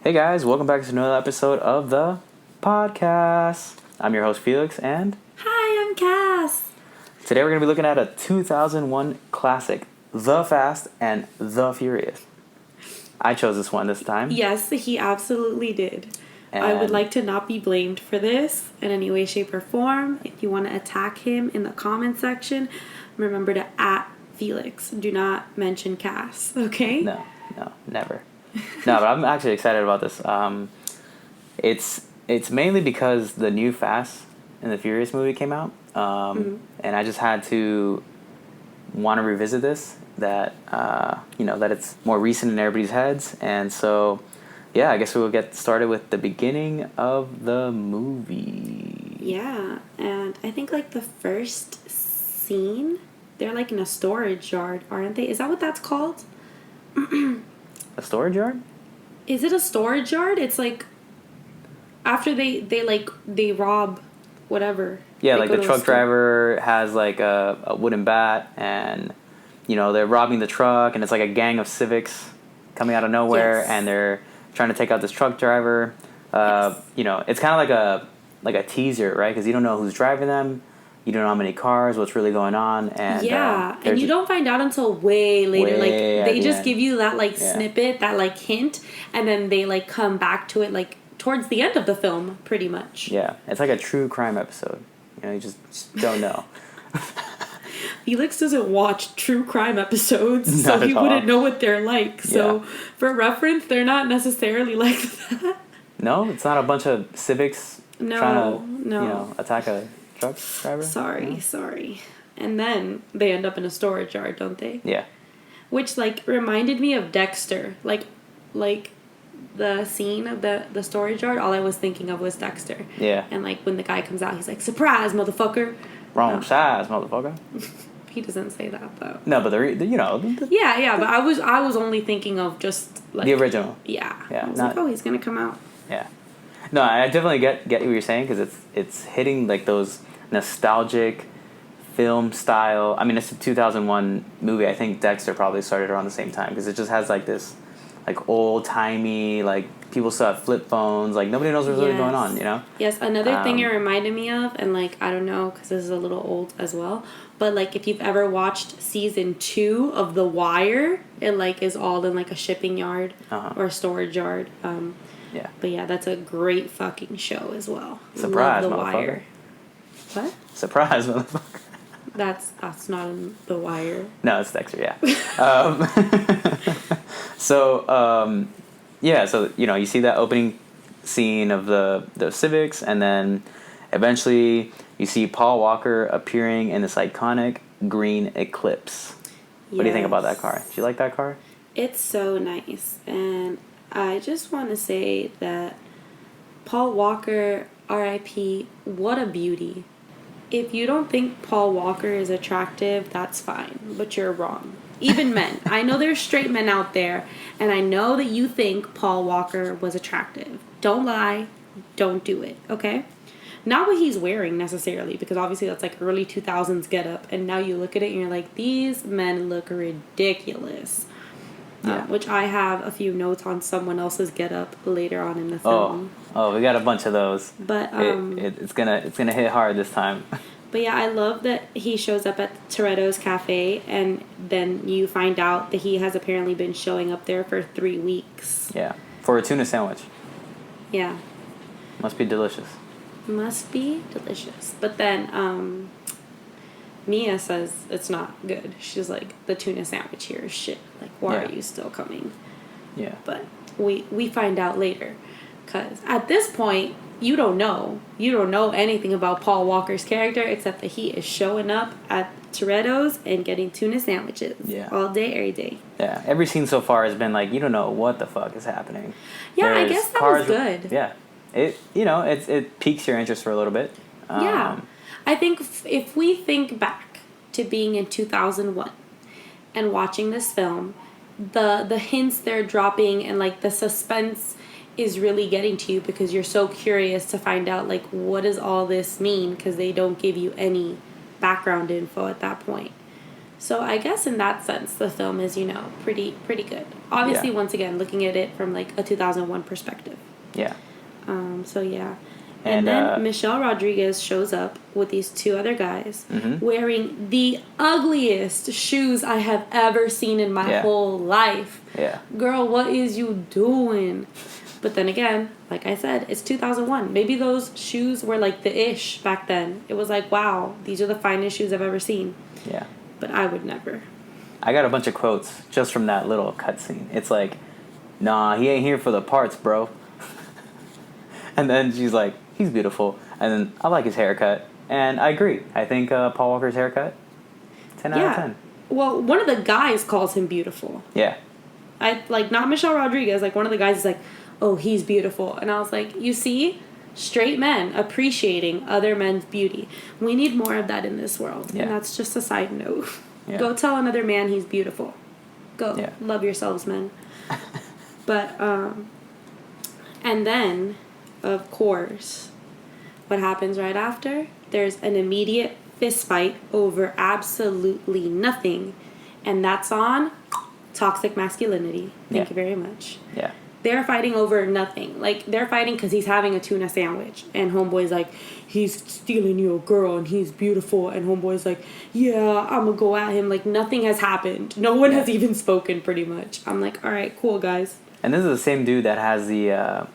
Hey guys, welcome back to another episode of the podcast. I'm your host Felix, and Hi, I'm Cass. today we're going to be looking at a 2001 classic, The Fast and the Furious. I chose this one this time. Yes, he absolutely did. I would like to not be blamed for this in any way, shape, or form. If you want to attack him in the comment section, remember to @Felix. Do not mention Cass, okay? No, never. No, but I'm actually excited about this. It's mainly because the new Fast and the Furious movie came out, and I just had to want to revisit this. That that it's more recent in everybody's heads, and so yeah, I guess we will get started with the beginning of the movie. Yeah, and I think like the first scene, they're like in a storage yard, aren't they? Is that what that's called? A storage yard? Is it a storage yard? It's like after they rob whatever. Yeah, they like go the to a truck store. driver has like a wooden bat, and they're robbing the truck, and it's like a gang of civics coming out of nowhere, Yes. and they're trying to take out this truck driver. Yes. It's kind of like a teaser, right? Because you don't know who's driving them, you don't know how many cars, what's really going on, and And you don't find out until way later. Way Like at they the just end. give you that like Yeah. snippet, that like hint, and then they like come back to it like towards the end of the film, pretty much. Yeah, it's like a true crime episode. You just don't know. Felix doesn't watch true crime episodes, so Not he at all. wouldn't know what they're like. So Yeah. for reference, they're not necessarily like that. No, it's not a bunch of civics No, trying to no. attack a truck driver. Sorry. And then they end up in a storage yard, don't they? Yeah. Which like reminded me of Dexter. Like the scene of the storage yard, all I was thinking of was Dexter. Yeah. And like when the guy comes out, he's like, "Surprise, motherfucker." Wrong size, motherfucker. He doesn't say that though. No, but Yeah, but I was only thinking of just like the original. Yeah. Yeah, I was not- like, "Oh, he's going to come out." Yeah. No, I definitely get what you're saying, because it's hitting like those nostalgic film style. I mean, it's a 2001 movie. I think Dexter probably started around the same time, because it just has like this like old timey, like people still have flip phones, like nobody knows what's really going on, Yes, another thing it reminded me of, and like I don't know because this is a little old as well, but like if you've ever watched season 2 of The Wire, it like is all in like a shipping yard or a storage yard. Yeah. But yeah, that's a great fucking show as well. Surprise, Love The motherfucker. Wire. What? Surprise, motherfucker. That's not in The Wire. No, it's Dexter. Yeah. So you see that opening scene of the civics, and then eventually you see Paul Walker appearing in this iconic green Eclipse. What do you think about that car? Do you like that car? It's so nice, and I just want to say that Paul Walker, R.I.P., what a beauty. If you don't think Paul Walker is attractive, that's fine, but you're wrong. Even men. I know there's straight men out there, and I know that you think Paul Walker was attractive. Don't lie. Don't do it, okay? Not what he's wearing necessarily, because obviously that's like early 2000s getup, and now you look at it and you're like, these men look ridiculous. Yeah. Which I have a few notes on someone else's getup later on in the film. Oh, we got a bunch of those. But It's gonna hit hard this time. But yeah, I love that he shows up at Toretto's Cafe, and then you find out that he has apparently been showing up there for 3 weeks. Yeah, for a tuna sandwich. Yeah. Must be delicious. Must be delicious. But then Mia says it's not good. She's like, the tuna sandwich here is shit. Like, why Yeah. are you still coming? Yeah. But we find out later. Because at this point, you don't know. You don't know anything about Paul Walker's character except that he is showing up at Toretto's and getting tuna sandwiches. Yeah. All day, every day. Yeah, every scene so far has been like, you don't know what the fuck is happening. Yeah, I There's guess that cars was good. Yeah. It piques your interest for a little bit. Yeah. I think if we think back to being in 2001 and watching this film, the hints they're dropping and like the suspense is really getting to you because you're so curious to find out like what does all this mean, because they don't give you any background info at that point. So I guess in that sense, the film is, pretty good. Obviously, Yeah. once again, looking at it from like a 2001 perspective. Yeah. So yeah. And, And then Michelle Rodriguez shows up with these two other guys Mm-hmm. wearing the ugliest shoes I have ever seen in my Yeah. whole life. Yeah. Girl, what is you doing? But then again, like I said, it's 2001. Maybe those shoes were like the ish back then. It was like, wow, these are the finest shoes I've ever seen. Yeah. But I would never. I got a bunch of quotes just from that little cutscene. It's like, nah, he ain't here for the parts, bro. And then she's like, he's beautiful. And then I like his haircut. And I agree. I think Paul Walker's haircut, 10 out of 10. Well, one of the guys calls him beautiful. Yeah. Not Michelle Rodriguez. Like, one of the guys is like, oh, he's beautiful. And I was like, you see? Straight men appreciating other men's beauty. We need more of that in this world. Yeah. And that's just a side note. Yeah. Go tell another man he's beautiful. Go. Yeah. Love yourselves, men. But, and then, of course, what happens right after? There's an immediate fist fight over absolutely nothing. And that's on toxic masculinity. Thank you very much. Yeah. They're fighting over nothing. Like, they're fighting because he's having a tuna sandwich. And Homeboy's like, he's stealing your girl and he's beautiful. And Homeboy's like, yeah, I'm going to go at him. Like, nothing has happened. No one has even spoken, pretty much. I'm like, all right, cool, guys. And this is the same dude that has the,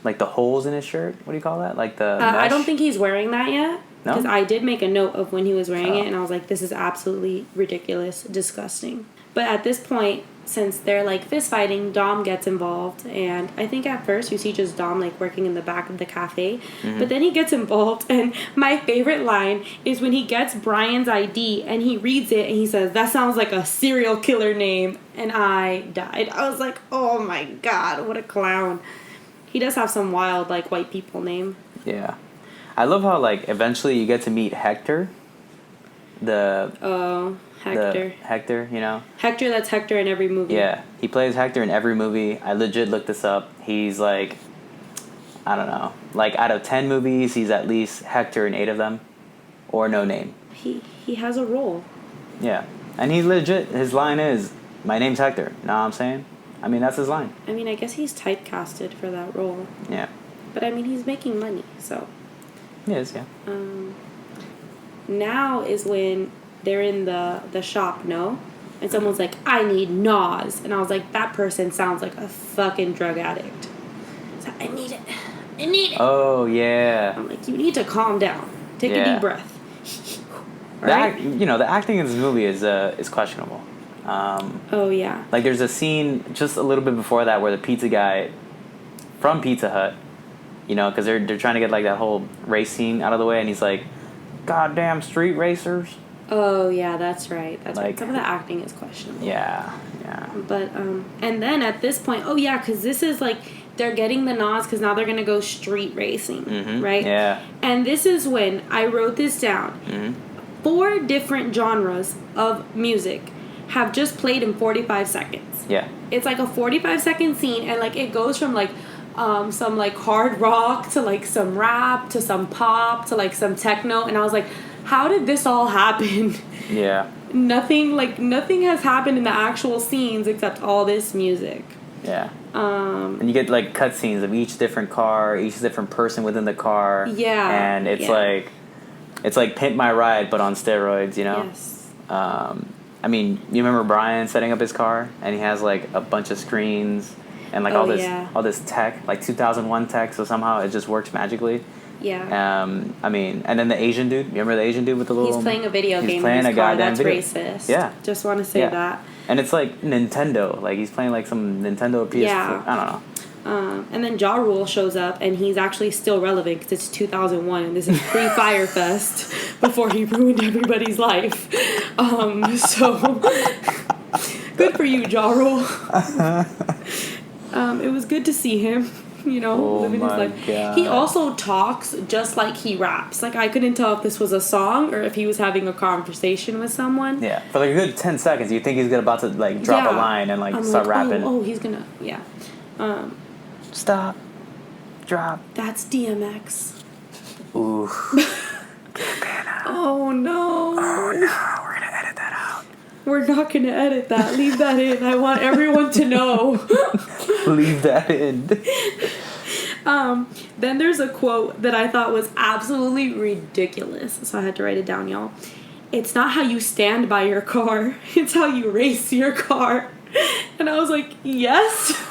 like, the holes in his shirt. What do you call that? Like the I mesh? don't think he's wearing that yet. No? Because I did make a note of when he was wearing it. And I was like, this is absolutely ridiculous, disgusting. But at this point, since they're like fist fighting, Dom gets involved, and I think at first you see just Dom like working in the back of the cafe, but then he gets involved, and my favorite line is when he gets Brian's ID and he reads it and he says, that sounds like a serial killer name, and I died. I was like, oh my god, what a clown. He does have some wild like white people name. Yeah. I love how like eventually you get to meet Hector. Hector. Hector, you know? Hector, that's Hector in every movie. Yeah, he plays Hector in every movie. I legit looked this up. He's like, I don't know, like out of 10 movies, he's at least Hector in 8 of them, or no name. He has a role. Yeah, and he legit, his line is, my name's Hector. Know what I'm saying? I mean, that's his line. I mean, I guess he's typecasted for that role. Yeah. But I mean, he's making money, so. He is, yeah. Now is when they're in the shop, no? And someone's like, I need Nas. And I was like, that person sounds like a fucking drug addict. So I need it. I need it. Oh, yeah. I'm like, you need to calm down. Take a deep breath. Right? The acting in this movie is questionable. Oh, yeah. Like, there's a scene just a little bit before that where the pizza guy from Pizza Hut, because they're trying to get, like, that whole race scene out of the way, and he's like, goddamn street racers. Oh, yeah, that's right. That's like, right. Some of the acting is questionable. Yeah. But, and then at this point, because this is, like, they're getting the Nas because now they're going to go street racing, right? Yeah. And this is when I wrote this down. 4 different genres of music have just played in 45 seconds. Yeah. It's like a 45-second scene, and, like, it goes from, like, some, like, hard rock to, like, some rap to some pop to, like, some techno. And I was like, how did this all happen? Yeah. Nothing has happened in the actual scenes except all this music. Yeah. And you get like cutscenes of each different car, each different person within the car. Yeah. And it's like Pimp My Ride but on steroids, Yes. I mean, you remember Brian setting up his car and he has like a bunch of screens and like all this tech, like 2001 tech, so somehow it just works magically. Yeah. I mean, and then the Asian dude. You remember the Asian dude with the little? He's playing a video game. He's playing in his a car. goddamn That's video. racist. Yeah. Just want to say that. And it's like Nintendo. Like he's playing like some Nintendo PS4. Yeah. I don't know. And then Ja Rule shows up, and he's actually still relevant because it's 2001, and this is pre-Fyre Fest, before he ruined everybody's life. So good for you, Ja Rule. It was good to see him. Living his life. God. He also talks just like he raps. Like, I couldn't tell if this was a song or if he was having a conversation with someone. Yeah, for like a good 10 seconds, you think he's about to like drop a line and like start rapping. Oh, he's gonna, yeah. Stop. Drop. That's DMX. Ooh. Oh no. Oh no, we're gonna edit that out. We're not gonna edit that. Leave that in. I want everyone to know. Leave that in. Then there's a quote that I thought was absolutely ridiculous. So I had to write it down, y'all. It's not how you stand by your car. It's how you race your car. And I was like, yes.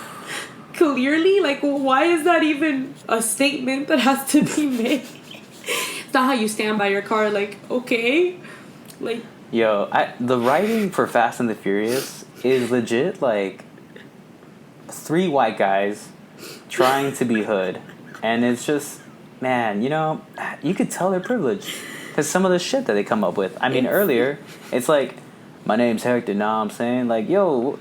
Clearly, like, why is that even a statement that has to be made? It's not how you stand by your car. Like, okay, like. Yo, the writing for Fast and the Furious is legit like 3 white guys trying to be hood, and it's just, man, you know, you could tell they're privileged because some of the shit that they come up with. I mean, earlier, it's like, my name's Hector. Nah, I'm saying, like, yo.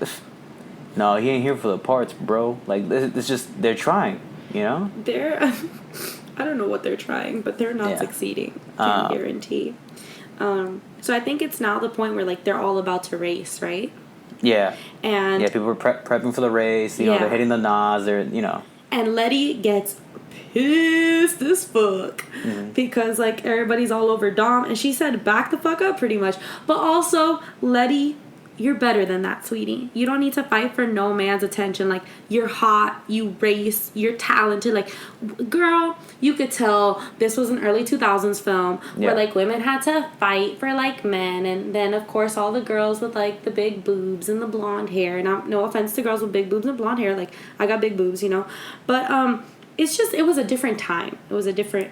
No, he ain't here for the parts, bro. Like, it's just, they're trying, you know? I don't know what they're trying, but they're not succeeding. Can guarantee. So I think it's now the point where, like, they're all about to race, right? Yeah. And yeah, people are prepping for the race. You know, they're hitting the NOS. They're, you know. And Letty gets pissed as fuck because, like, everybody's all over Dom, and she said, back the fuck up, pretty much. But also, Letty, you're better than that, sweetie. You don't need to fight for no man's attention. Like, you're hot, you race, you're talented. Like, girl, you could tell this was an early 2000s film where, like, women had to fight for, like, men. And then, of course, all the girls with, like, the big boobs and the blonde hair. And no offense to girls with big boobs and blonde hair. Like, I got big boobs, you know. But, it's just, it was a different time. It was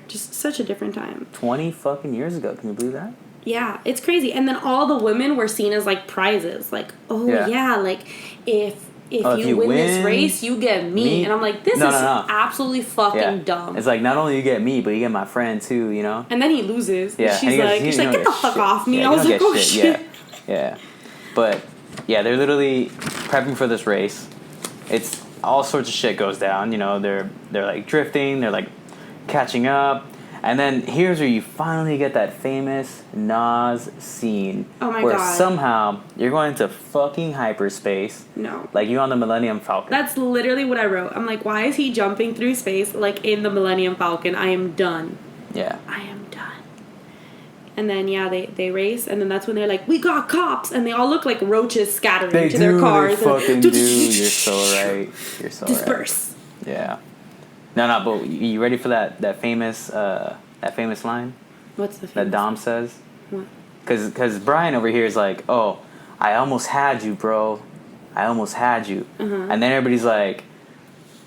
just such a different time. 20 fucking years ago. Can you believe that? Yeah, it's crazy. And then all the women were seen as, like, prizes. Like, like, if you win this race, you get me. And I'm like, this is absolutely fucking dumb. It's like, not only you get me, but you get my friend too, you know? And then he loses. Yeah. She's like, get the fuck off me. I was like, oh, shit. Yeah. But, yeah, they're literally prepping for this race. It's all sorts of shit goes down, you know? They're like, drifting. They're, like, catching up. And then here's where you finally get that famous Nas scene. Oh my where God. Somehow you're going into fucking hyperspace. No. Like you on the Millennium Falcon. That's literally what I wrote. I'm like, why is he jumping through space like in the Millennium Falcon? I am done. Yeah. I am done. And then, they race. And then that's when they're like, we got cops. And they all look like roaches scattering to their cars. They fucking do. You're so right. You're so Disperse. Right. Yeah. No, but you ready for that famous line? What's the famous? That Dom says? What? Because Brian over here is like, oh, I almost had you, bro. I almost had you. And then everybody's like,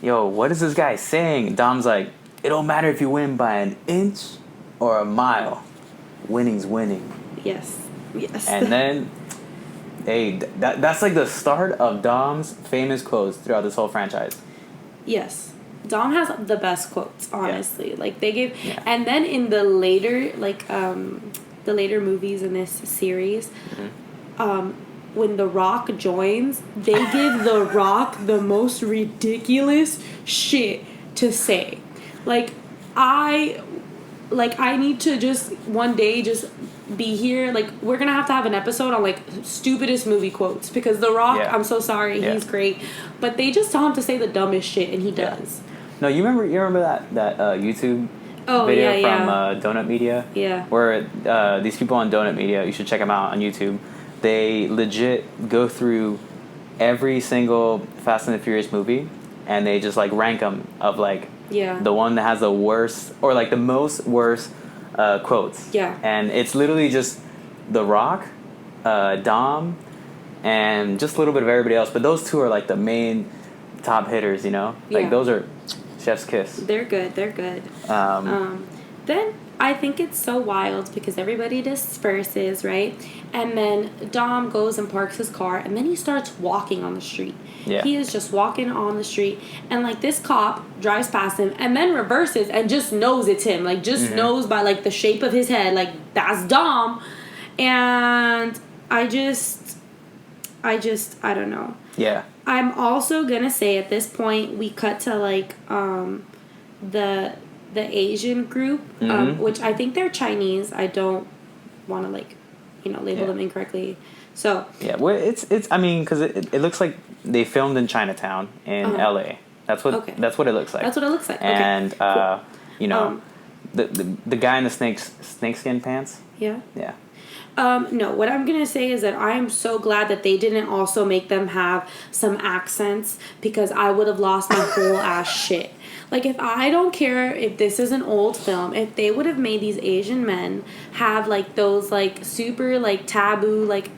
yo, what is this guy saying? Dom's like, it don't matter if you win by an inch or a mile. Winning's winning. Yes. And then, hey, that's like the start of Dom's famous quotes throughout this whole franchise. Yes. Dom has the best quotes, honestly. Yeah. Like, they gave... Yeah. And then in the later, like, the later movies in this series, when The Rock joins, they give The Rock the most ridiculous shit to say. Like, I need to just one day just be here. Like, we're gonna have to have an episode on, like, stupidest movie quotes, because The Rock, I'm so sorry, he's great, but they just tell him to say the dumbest shit, and he does. No, you remember that YouTube video from Donut Media? Yeah. Where these people on Donut Media, you should check them out on YouTube. They legit go through every single Fast and the Furious movie, and they just, like, rank them of, like, the one that has the worst, or, like, the most worst quotes. Yeah. And it's literally just The Rock, Dom, and just a little bit of everybody else. But those two are, like, the main top hitters, you know? Like, those are chef's kiss. They're good. Then I think it's so wild because everybody disperses, right? And then Dom goes and parks his car, and then he starts walking on the street. Yeah. He is just walking on the street, and, like, this cop drives past him and then reverses and just knows it's him. Like, just knows by, like, the shape of his head, like, that's Dom. And I don't know. Yeah. I'm also gonna say at this point we cut to, like, the Asian group, which I think they're Chinese. I don't want to, like, label them incorrectly. So yeah, well, it's I mean, because it looks like they filmed in Chinatown in LA. That's what it looks like. That's what it looks like. And cool. The guy in the snakeskin pants. Yeah. Yeah. No, what I'm gonna say is that I'm so glad that they didn't also make them have some accents, because I would have lost my whole ass shit. Like, if I don't care if this is an old film, if they would have made these Asian men have like those like super like taboo like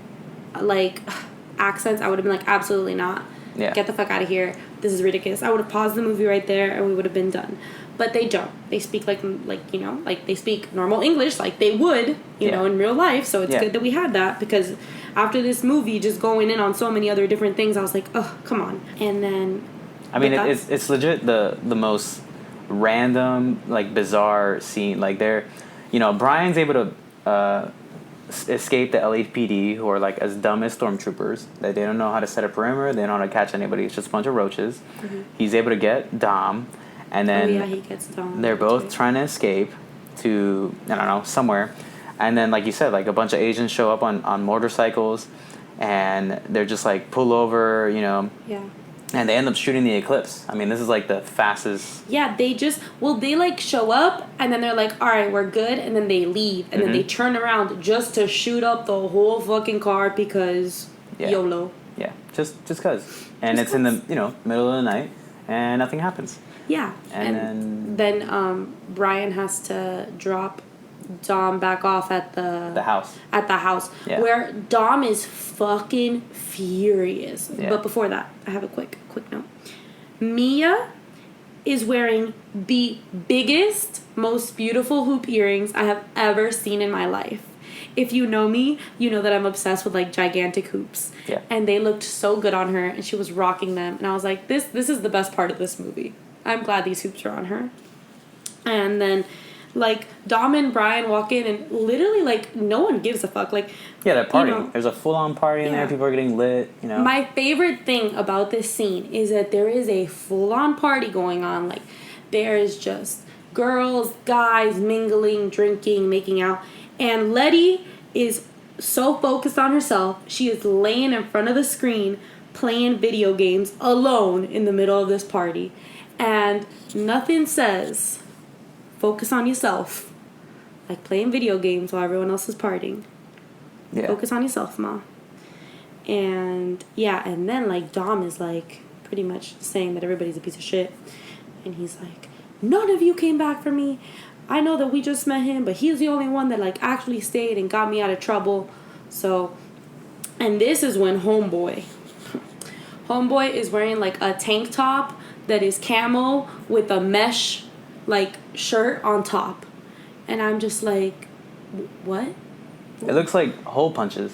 accents, I would have been like, absolutely not. Yeah. Get the fuck out of here. This is ridiculous. I would have paused the movie right there and we would have been done. But they don't. They speak like they speak normal English like they would, you know, in real life. So it's good that we had that, because after this movie just going in on so many other different things, I was like, oh, come on. And then I mean, it's legit the most random, like, bizarre scene. Like, Brian's able to escape the LAPD, who are like as dumb as stormtroopers. They don't know how to set a perimeter. They don't know how to catch anybody. It's just a bunch of roaches. Mm-hmm. He's able to get Dom, and then he gets Dom. They're both trying to escape to, I don't know, somewhere. And then, like you said, like a bunch of Asians show up on motorcycles, and they're just like pull over, Yeah. And they end up shooting the Eclipse. I mean, this is like the fastest. Yeah, they like show up and then they're like, all right, we're good. And then they leave. And then they turn around just to shoot up the whole fucking car because YOLO. Yeah, just because. And it's in the, middle of the night and nothing happens. Yeah. And then Brian has to drop Dom back off at the house. At the house. Yeah. Where Dom is fucking furious. Yeah. But before that, I have a quick note. Mia is wearing the biggest, most beautiful hoop earrings I have ever seen in my life. If you know me, you know that I'm obsessed with like gigantic hoops. Yeah. And they looked so good on her, and she was rocking them. And I was like, this is the best part of this movie. I'm glad these hoops are on her. And then like Dom and Brian walk in, and literally like no one gives a fuck. Like, yeah, they're partying. There's a full-on party in there. People are getting lit. My favorite thing about this scene is that there is a full-on party going on. Like, there is just girls, guys mingling, drinking, making out, and Letty is so focused on herself. She is laying in front of the screen playing video games alone in the middle of this party, and nothing says focus on yourself like playing video games while everyone else is partying. Yeah. Focus on yourself, Ma. And and then like Dom is like pretty much saying that everybody's a piece of shit, and he's like, none of you came back for me. I know that we just met him, but he's the only one that like actually stayed and got me out of trouble. So, and this is when Homeboy is wearing like a tank top that is camo with a mesh like shirt on top, and I'm just like, what? It looks like hole punches.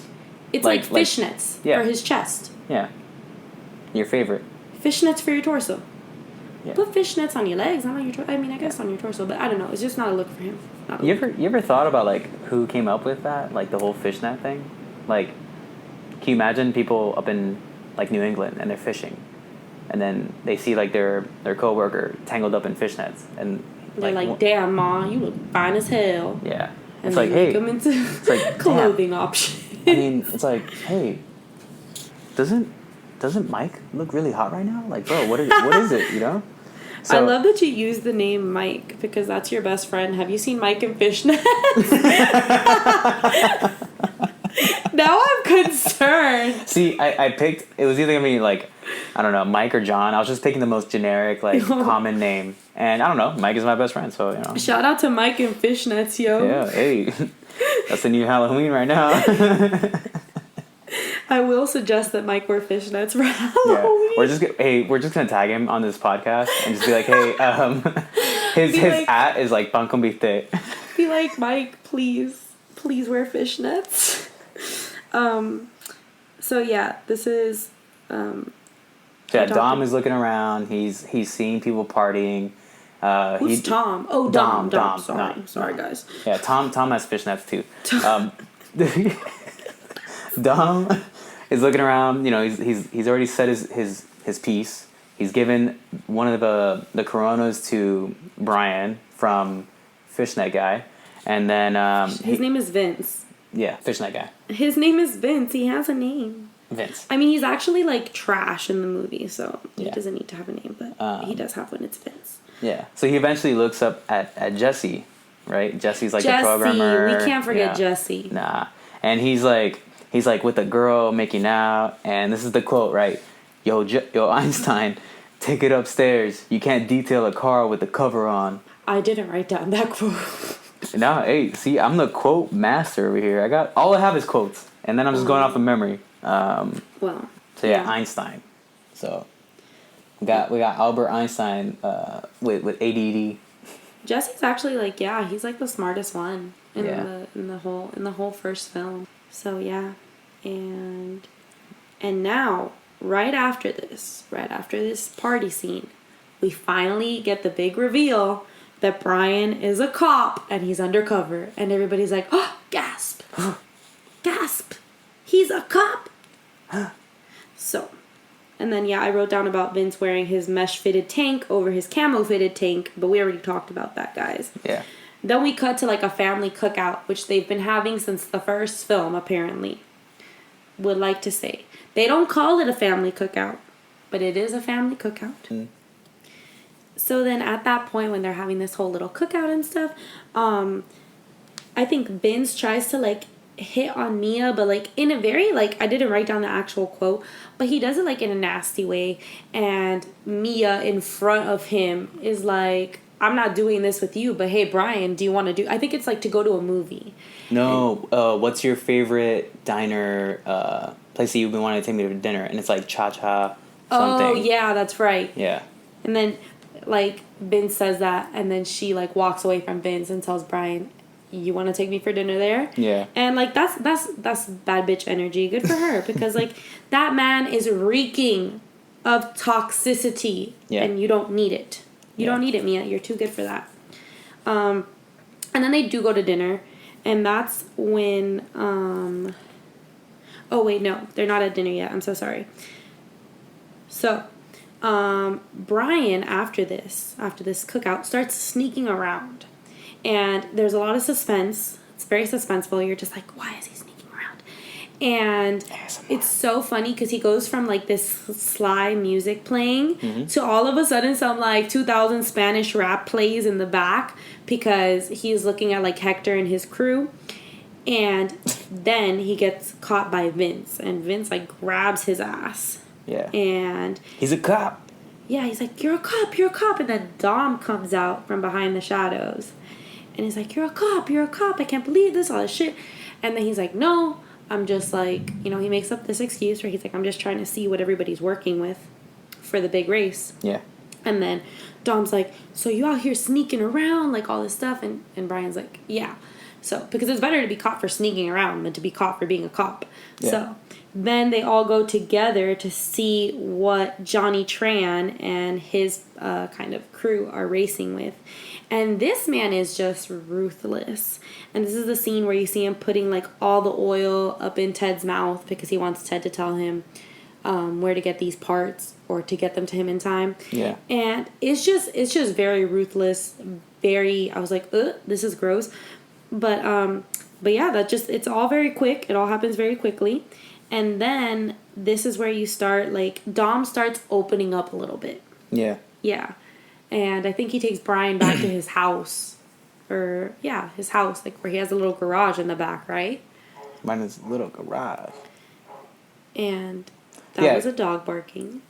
It's like fishnets for his chest. Yeah. Your favorite. Fishnets for your torso. Yeah. Put fishnets on your legs, not on your torso. I mean, I guess on your torso, but I don't know. It's just not a look for him. You ever thought about like who came up with that, like the whole fishnet thing? Like, can you imagine people up in like New England and they're fishing, and then they see like their coworker tangled up in fishnets, and they're like, "Damn, Ma, you look fine as hell." Yeah, and it's like, hey, come into it's like clothing options. I mean, it's like, hey, doesn't Mike look really hot right now? Like, bro, what is it? So, I love that you use the name Mike because that's your best friend. Have you seen Mike in Fishnets? Now I'm concerned. See, I picked, it was either going to be like, I don't know, Mike or John. I was just picking the most generic, like, common name. And I don't know, Mike is my best friend, so, Shout out to Mike in Fishnets, yo. Yeah, hey. That's the new Halloween right now. I will suggest that Mike wear fishnets for Halloween. Yeah. We're just gonna tag him on this podcast and just be like, hey, his at is like Pancomite. Be like, Mike, please wear fishnets. So yeah, this is. Dom is looking around. He's seeing people partying. Who's Tom? Oh, Dom. Sorry, guys. Yeah, Tom has fishnets too. Dom is looking around. He's already said his piece. He's given one of the Coronas to Brian from Fishnet Guy, and then his name is Vince. Yeah, Fishnet Guy. His name is Vince. He has a name. Vince. I mean, he's actually like trash in the movie, so he doesn't need to have a name, but he does have one. It's Vince. Yeah. So he eventually looks up at Jesse, right? Jesse's like the programmer. We can't forget Jesse. Nah. and he's like with a girl making out, and this is the quote, right? Yo, Einstein, take it upstairs. You can't detail a car with the cover on. I didn't write down that quote. No, hey, see, I'm the quote master over here. All I have is quotes, and then I'm just going off of memory. Well. So yeah, Einstein. So we got Albert Einstein with ADD. Jesse's actually like, yeah, he's like the smartest one in Yeah. the whole first film. So yeah, and now right after this party scene, we finally get the big reveal that Brian is a cop and he's undercover, and everybody's like, oh, gasp, gasp, he's a cop. So, and then I wrote down about Vince wearing his mesh fitted tank over his camo fitted tank, but we already talked about that, guys. Yeah. Then we cut to like a family cookout, which they've been having since the first film, apparently. Would like to say. They don't call it a family cookout, but it is a family cookout. Mm. So then at that point when they're having this whole little cookout and stuff, I think Vince tries to like hit on Mia, but like in a very like, I didn't write down the actual quote, but he does it like in a nasty way, and Mia in front of him is like, I'm not doing this with you, but hey Brian, do you want to do, I think it's like to go to a movie. No, what's your favorite diner place that you've been wanting to take me to dinner? And it's like Cha-Cha something. Oh yeah, that's right. Yeah. And then like Vince says that, and then she like walks away from Vince and tells Brian, you want to take me for dinner there? Yeah. And like that's bad bitch energy. Good for her, because like that man is reeking of toxicity, and you don't need it. You don't need it, Mia. You're too good for that. And then they do go to dinner, and that's when oh wait, no, they're not at dinner yet. I'm so sorry. So Brian after this cookout starts sneaking around. And there's a lot of suspense. It's very suspenseful. You're just like, why is he sneaking around? And it's so funny because he goes from like this sly music playing to all of a sudden some like 2000 Spanish rap plays in the back, because he's looking at like Hector and his crew. And then he gets caught by Vince, and Vince like grabs his ass. Yeah. And he's a cop. Yeah, he's like, you're a cop. And then Dom comes out from behind the shadows. And he's like, you're a cop, I can't believe this, all this shit. And then he's like, no, I'm just like, he makes up this excuse where he's like, I'm just trying to see what everybody's working with for the big race. Yeah. And then Dom's like, so you out here sneaking around, like all this stuff? And Brian's like, yeah. So, because it's better to be caught for sneaking around than to be caught for being a cop. Yeah. So then they all go together to see what Johnny Tran and his kind of crew are racing with. And this man is just ruthless. And this is the scene where you see him putting like all the oil up in Ted's mouth because he wants Ted to tell him where to get these parts or to get them to him in time. Yeah. And it's just very ruthless. I was like, this is gross. But yeah, it's all very quick. It all happens very quickly. And then this is where you start, like, Dom starts opening up a little bit. Yeah. Yeah. And I think he takes Brian back to his house. His house, like, where he has a little garage in the back, right? Mine is a little garage. And that was a dog barking.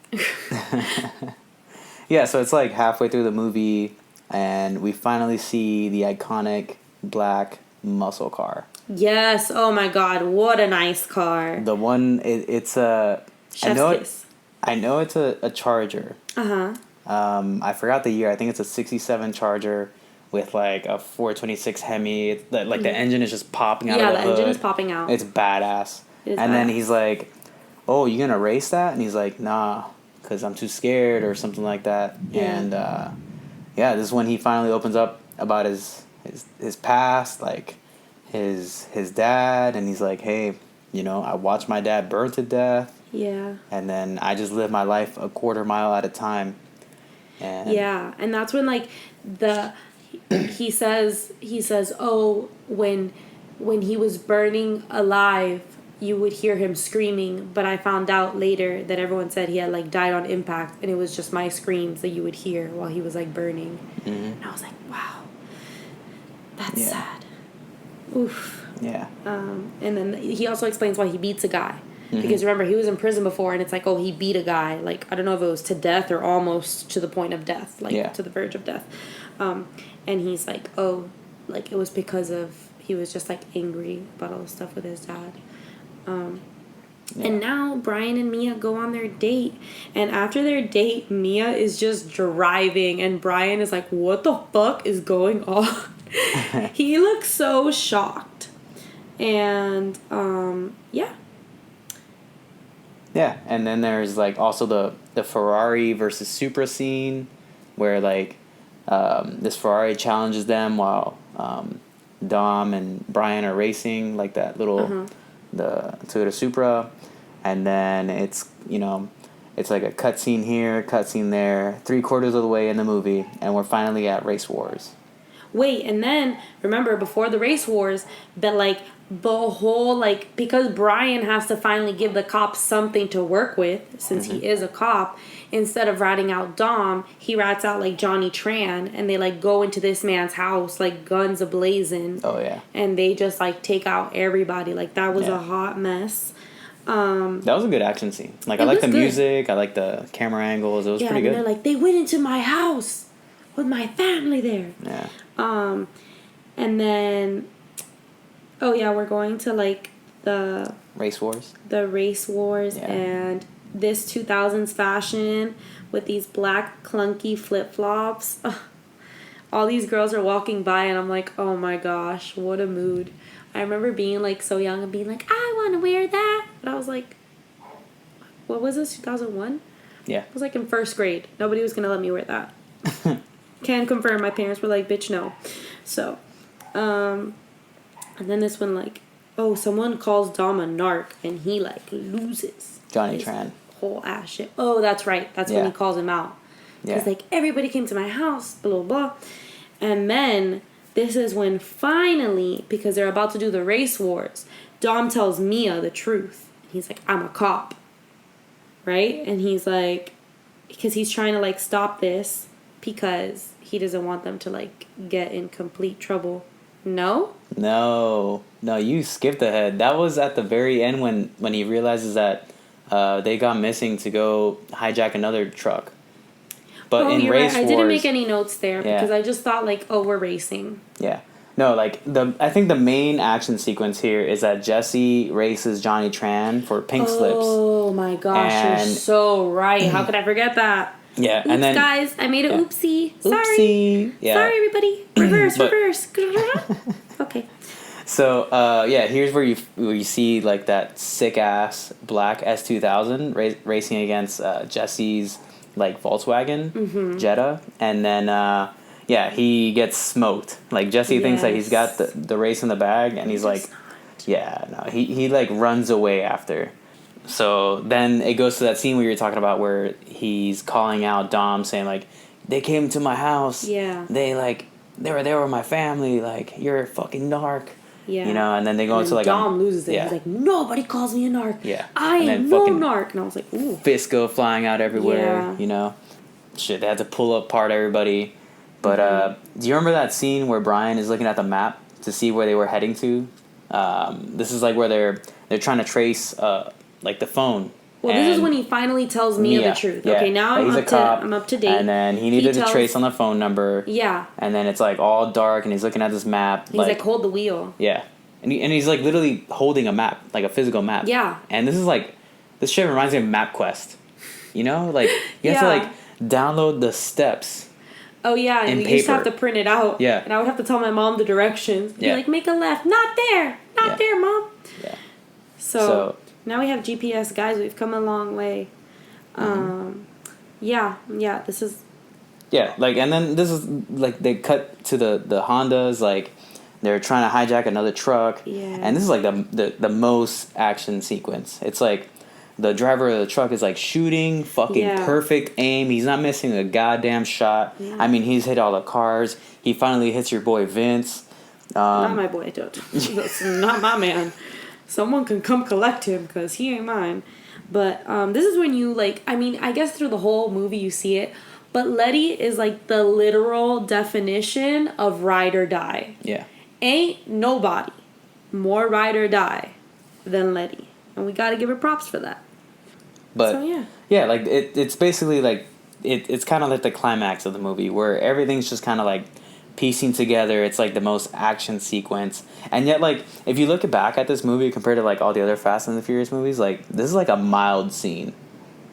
Yeah, so it's like halfway through the movie, and we finally see the iconic black muscle car. Yes. Oh my God, what a nice car. The one, it's a... Chef's kiss. I know it's a Charger. Uh-huh. I forgot the year. I think it's a 67 Charger with like a 426 Hemi. The engine is just popping out of the hood. Yeah, the engine is popping out. It's badass. Then he's like, oh, you gonna race that? And he's like, nah, because I'm too scared or something like that. Yeah. And this is when he finally opens up about his past, like his dad, and he's like, hey, I watched my dad burn to death. Yeah. And then I just live my life a quarter mile at a time. And that's when like he says, oh, when he was burning alive, you would hear him screaming, but I found out later that everyone said he had like died on impact, and it was just my screams that you would hear while he was like burning. Mm-hmm. And I was like, wow, that's sad. Oof. Yeah. And then he also explains why he beats a guy. Because remember, he was in prison before, and it's like, oh, he beat a guy. Like, I don't know if it was to death or almost to the point of death, like, to the verge of death. And he's like, oh, like, it was because of, he was just, like, angry about all the stuff with his dad. And now Brian and Mia go on their date. And after their date, Mia is just driving, and Brian is like, what the fuck is going on? He looks so shocked. And, yeah. Yeah, and then there's like also the Ferrari versus Supra scene where like this Ferrari challenges them while Dom and Brian are racing like that little the Toyota Supra, and then it's it's like a cutscene here, cutscene there, 3/4 of the way in the movie, and we're finally at Race Wars. Wait, and then remember before the race wars that like the whole like because Brian has to finally give the cops something to work with since he is a cop, instead of ratting out Dom, he rats out like Johnny Tran, and they like go into this man's house like guns ablazing. Oh yeah. And they just like take out everybody. Like that was a hot mess. That was a good action scene. Like I like the music, I like the camera angles. It was pretty good. They're like, they went into my house with my family there. Yeah. And then, oh yeah, we're going to like the Race Wars. The Race Wars and this 2000s fashion with these black clunky flip flops. All these girls are walking by, and I'm like, oh my gosh, what a mood. I remember being like so young and being like, I want to wear that, but I was like, what was this? 2001? Yeah. I was like in first grade. Nobody was gonna let me wear that. Can confirm, my parents were like, bitch, no. So, and then this one, like, oh, someone calls Dom a narc, and he, like, loses. Johnny Tran. Whole ass shit. Oh, that's right. That's when he calls him out. Because, like, everybody came to my house, blah, blah, blah. And then, this is when finally, because they're about to do the race wars, Dom tells Mia the truth. He's like, I'm a cop. Right? And he's like, because he's trying to, like, stop this because he doesn't want them to, like, get in complete trouble. No, you skipped ahead. That was at the very end when he realizes that they got missing to go hijack another truck. But in Race Wars, I didn't make any notes there because I just thought like, oh, we're racing. Yeah. No, like I think the main action sequence here is that Jesse races Johnny Tran for pink slips. Oh my gosh, you're so right. How could I forget that? Yeah, Oops, and then guys, I made an oopsie. Sorry. Oopsie. Yeah. Sorry, everybody. Reverse. Okay. So, here's where you see like that sick ass black S2000 racing against Jesse's like Volkswagen Jetta, and then he gets smoked. Like Jesse thinks that he's got the race in the bag, and he's like, he like runs away after. So then it goes to that scene where you're talking about where he's calling out Dom, saying like, they came to my house. Yeah. They were there with my family. Like, you're a fucking narc. Yeah. You know, and then they go into like Dom loses it. He's like, nobody calls me a narc. Yeah. I am no narc. And I was like, ooh. Fists go flying out everywhere. Yeah. You know, shit. They had to pull apart everybody. But do you remember that scene where Brian is looking at the map to see where they were heading to? This is like where they're trying to trace like the phone. Well, this is when he finally tells Mia the truth. Okay, now I'm up to date. And then he needed to trace on the phone number. Yeah. And then it's like all dark, and he's looking at this map. He's like hold the wheel. Yeah. And he's like literally holding a map, like a physical map. Yeah. And this shit reminds me of MapQuest. You know? Like, you have to like download the steps. Oh, yeah. And we used to have to print it out. Yeah. And I would have to tell my mom the directions. Be like, make a left. Not there. Not there, Mom. Yeah. So now we have GPS, guys. We've come a long way. This is... Yeah, like, and then this is, like, they cut to the Hondas, like, they're trying to hijack another truck. Yeah. And this is, like, the most action sequence. It's, like, the driver of the truck is, like, shooting, fucking perfect aim. He's not missing a goddamn shot. Yeah. I mean, he's hit all the cars. He finally hits your boy Vince. Not my boy, dude. That's not my man. Someone can come collect him, because he ain't mine. But this is when you, like, I mean, I guess through the whole movie you see it, but Letty is, like, the literal definition of ride or die. Yeah. Ain't nobody more ride or die than Letty. And we got to give her props for that. But So, yeah, like it's basically like it's kind of like the climax of the movie where everything's just kind of like piecing together. It's like the most action sequence, and yet like if you look back at this movie compared to like all the other Fast and the Furious movies, like this is like a mild scene,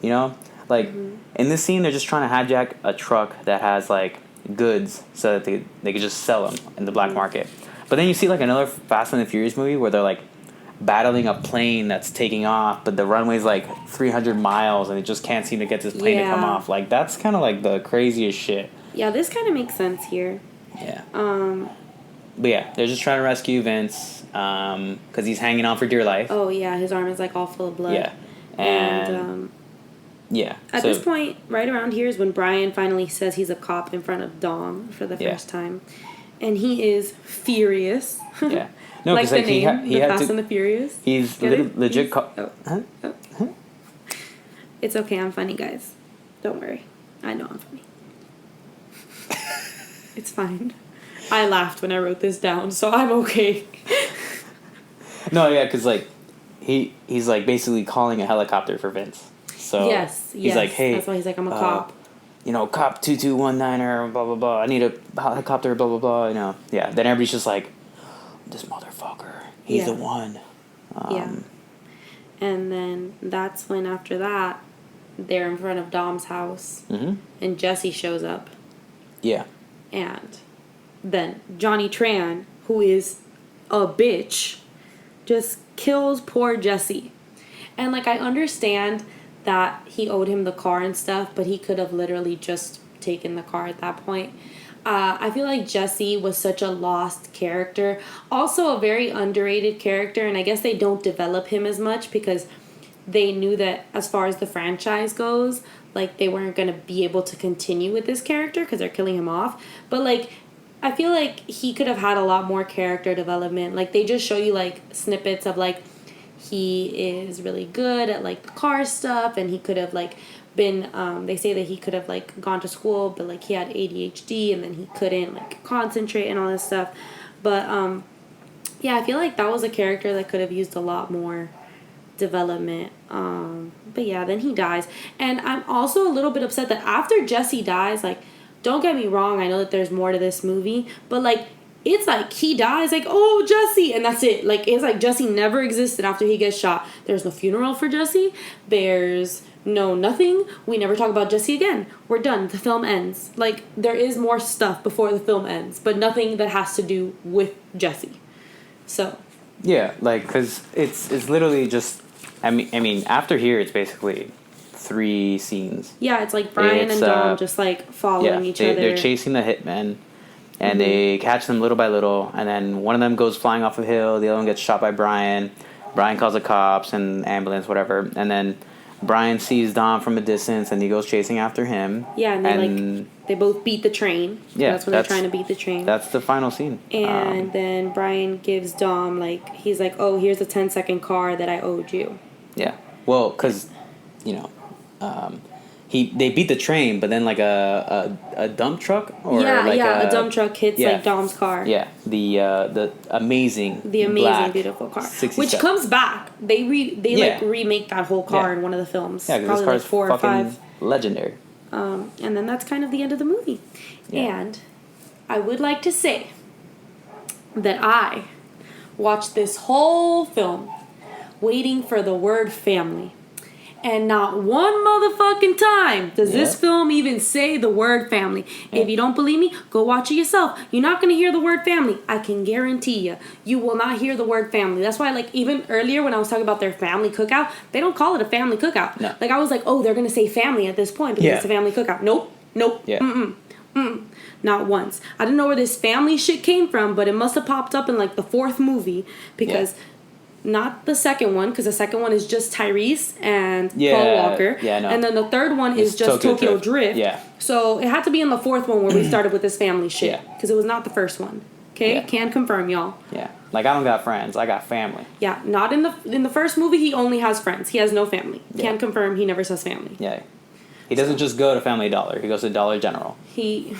you know? Like in this scene, they're just trying to hijack a truck that has like goods so that they could just sell them in the black market. But then you see like another Fast and the Furious movie where they're like battling a plane that's taking off, but the runway's like 300 miles and it just can't seem to get this plane to come off. Like that's kind of like the craziest shit. Yeah, this kind of makes sense here. Yeah. But yeah, they're just trying to rescue Vince because he's hanging on for dear life. Oh yeah, his arm is like all full of blood. Yeah, and yeah. At this point, right around here is when Brian finally says he's a cop in front of Dom for the first time, and he is furious. Yeah. No, like the like name, he the had Fast to, and the Furious. He's legit. It's okay. I'm funny, guys. Don't worry. I know I'm funny. It's fine. I laughed when I wrote this down, so I'm okay. No, yeah, because like he's like basically calling a helicopter for Vince. So he's like, hey, that's why he's like, I'm a cop. You know, cop 2219er, blah blah blah. I need a helicopter, blah blah blah. You know, yeah. Then everybody's just like, this motherfucker, he's the one. And then that's when after that, they're in front of Dom's house, and Jesse shows up. Yeah. And then Johnny Tran, who is a bitch, just kills poor Jesse. And like I understand that he owed him the car and stuff, but he could have literally just taken the car at that point. I feel like Jesse was such a lost character. Also a very underrated character, and I guess they don't develop him as much because they knew that as far as the franchise goes, like they weren't going to be able to continue with this character because they're killing him off. But like I feel like he could have had a lot more character development. Like they just show you like snippets of like he is really good at like the car stuff, and he could have like been they say that he could have like gone to school, but like he had ADHD and then he couldn't like concentrate and all this stuff. But yeah, I feel like that was a character that could have used a lot more development. But yeah, then he dies, and I'm also a little bit upset that after Jesse dies, like don't get me wrong, I know that there's more to this movie, but like it's like he dies like, oh, Jesse, and that's it. Like it's like Jesse never existed after he gets shot. There's no funeral for Jesse, there's no nothing, we never talk about Jesse again, we're done, the film ends. Like there is more stuff before the film ends, but nothing that has to do with Jesse. So yeah, like because it's literally just I mean after here it's basically 3 scenes. Yeah, it's like Brian and Dom just like following each other. They're chasing the hitmen, and they catch them little by little, and then one of them goes flying off a hill, the other one gets shot by Brian. Brian calls the cops and ambulance, whatever, and then Brian sees Dom from a distance, and he goes chasing after him. Yeah, and they both beat the train. Yeah, that's when they're trying to beat the train. That's the final scene. And then Brian gives Dom he's like, oh, here's a 10-second car that I owed you. Yeah, well, because you know. They beat the train, but then like a dump truck or a dump truck hits like Dom's car. Yeah, the amazing black beautiful car, 67. Which comes back. They remake that whole car in one of the films. Yeah, because this car is 4 or 5 legendary. And then that's kind of the end of the movie. Yeah. And I would like to say that I watched this whole film waiting for the word family. And not one motherfucking time does this film even say the word family. If you don't believe me, go watch it yourself. You're not going to hear the word family. I can guarantee you. You will not hear the word family. That's why, like, even earlier when I was talking about their family cookout, they don't call it a family cookout. No. Like, I was like, oh, they're going to say family at this point because it's a family cookout. Nope. Yeah. Not once. I don't know where this family shit came from, but it must have popped up in, like, the 4th movie because... Not the second one, because the second one is just Tyrese and Paul Walker. Yeah, no. And then the third one is just Tokyo Drift. Yeah. So it had to be in the 4th one where we started with this family shit. Yeah. Because it was not the first one. Okay? Yeah. Can confirm, y'all. Yeah. Like, I don't got friends. I got family. Yeah. Not in the first movie, he only has friends. He has no family. Yeah. Can confirm, he never says family. Yeah. He doesn't just go to Family Dollar. He goes to Dollar General. He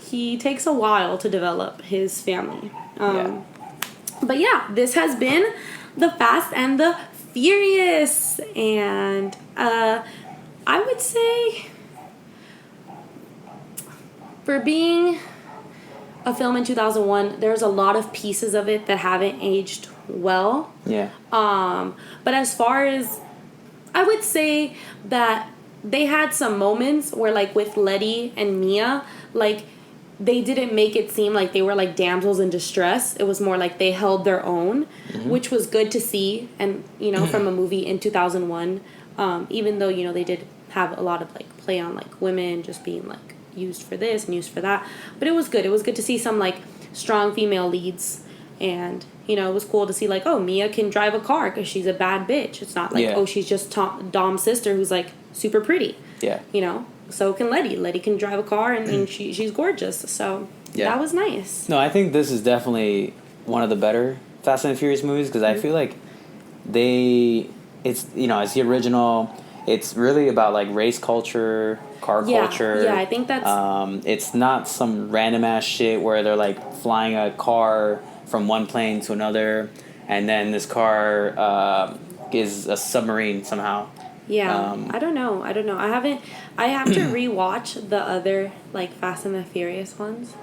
takes a while to develop his family. But yeah, this has been the Fast and the Furious, and I would say for being a film in 2001, there's a lot of pieces of it that haven't aged well. Yeah. But as far as, I would say that they had some moments where, like, with Letty and Mia, like, they didn't make it seem like they were, like, damsels in distress. It was more like they held their own, which was good to see. And, you know, from a movie in 2001, even though, you know, they did have a lot of, like, play on, like, women just being, like, used for this and used for that. But it was good. It was good to see some, like, strong female leads. And, you know, it was cool to see, like, oh, Mia can drive a car because she's a bad bitch. It's not like, oh, she's just Dom's sister who's, like, super pretty. Yeah. You know? So can Letty. Letty can drive a car, and she's gorgeous. So that was nice. No, I think this is definitely one of the better Fast and Furious movies because I feel like it's, you know, it's the original. It's really about, like, race culture, car culture. Yeah, I think that's... it's not some random ass shit where they're, like, flying a car from one plane to another, and then this car is a submarine somehow. Yeah, I don't know. I have to rewatch the other, like, Fast and the Furious ones.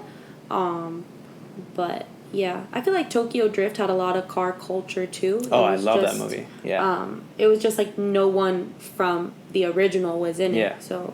But yeah, I feel like Tokyo Drift had a lot of car culture too. Oh, I love that movie. Yeah. It was just like no one from the original was in Yeah. it. So,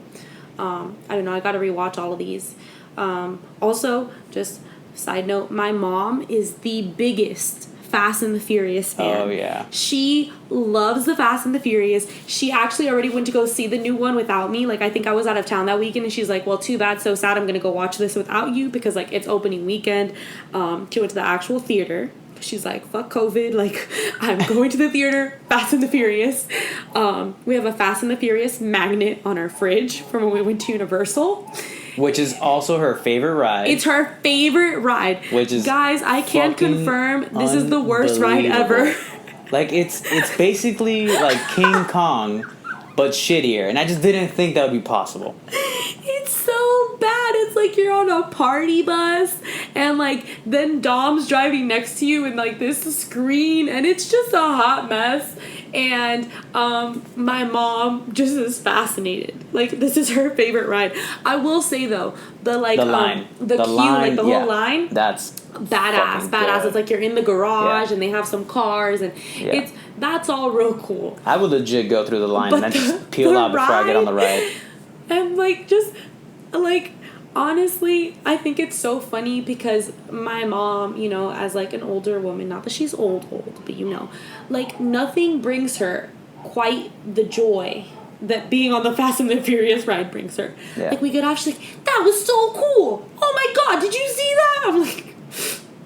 I don't know. I got to rewatch all of these. Also, just side note, my mom is the biggest Fast and the Furious fan. Oh, yeah. She loves the Fast and the Furious. She actually already went to go see the new one without me. Like, I think I was out of town that weekend, and she's like, well, too bad, so sad, I'm going to go watch this without you because, like, it's opening weekend. She went to the actual theater. She's like, fuck COVID. Like, I'm going to the theater, Fast and the Furious. We have a Fast and the Furious magnet on our fridge from when we went to Universal. Which is also her favorite ride. It's her favorite ride. Which is, guys, I can confirm this is the worst ride ever. Like, it's basically like King Kong, but shittier. And I just didn't think that would be possible. It's so bad. It's like you're on a party bus, and, like, then Dom's driving next to you in, like, this screen, and it's just a hot mess. And my mom just is fascinated. Like, this is her favorite ride. I will say though, the line, the queue, line, like the whole line, that's badass. Good. It's like you're in the garage and they have some cars, and that's all real cool. I would legit go through the line and then just peel out before I get on the ride. And, like, just, like, honestly, I think it's so funny because my mom, you know, as, like, an older woman, not that she's old, but, you know, like, nothing brings her quite the joy that being on the Fast and the Furious ride brings her. Yeah. Like, we get off, she's like, that was so cool. Oh, my God, did you see that? I'm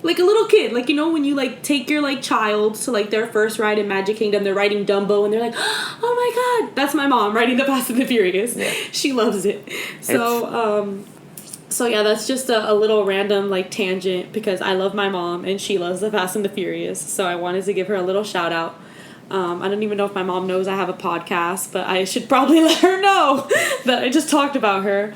like a little kid. Like, you know, when you, like, take your, like, child to, like, their first ride in Magic Kingdom, they're riding Dumbo, and they're like, oh, my God. That's my mom riding the Fast and the Furious. Yeah. She loves it. So, yeah, that's just a little random, like, tangent because I love my mom, and she loves the Fast and the Furious. So I wanted to give her a little shout-out. I don't even know if my mom knows I have a podcast, but I should probably let her know that I just talked about her.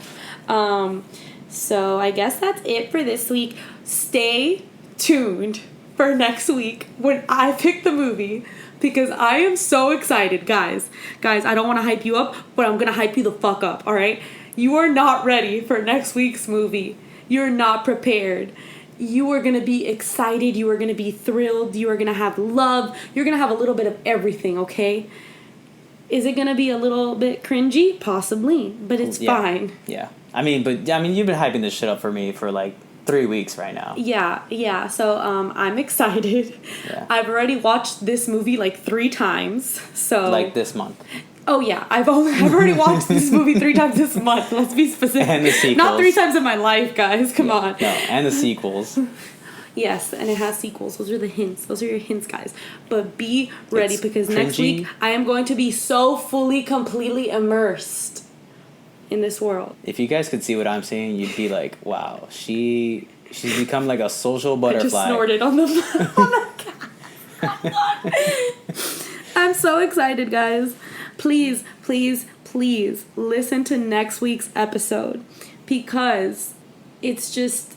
So I guess that's it for this week. Stay tuned for next week when I pick the movie because I am so excited, guys. Guys, I don't want to hype you up, but I'm going to hype you the fuck up, all right? You are not ready for next week's movie. You're not prepared. You are going to be excited. You are going to be thrilled. You are going to have love. You're going to have a little bit of everything, okay? Is it going to be a little bit cringy? Possibly, but it's fine. Yeah. I mean, you've been hyping this shit up for me for, like, 3 weeks right now. Yeah. So, I'm excited. Yeah. I've already watched this movie, like, 3 times, so... Like this month. Oh, yeah. I've already watched this movie 3 times this month. Let's be specific. And the sequels. Not 3 times in my life, guys. Come on. No, and the sequels. Yes, and it has sequels. Those are the hints. Those are your hints, guys. But be ready because next week I am going to be so fully, completely immersed in this world. If you guys could see what I'm seeing, you'd be like, wow, she's become like a social butterfly. I just snorted on the I'm so excited, guys. Please listen to next week's episode because it's just,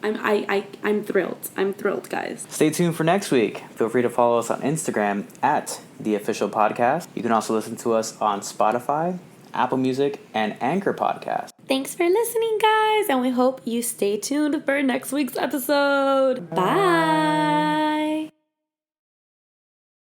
I'm thrilled. I'm thrilled, guys. Stay tuned for next week. Feel free to follow us on Instagram at The Official Podcast. You can also listen to us on Spotify, Apple Music, and Anchor Podcast. Thanks for listening, guys, and we hope you stay tuned for next week's episode. Bye.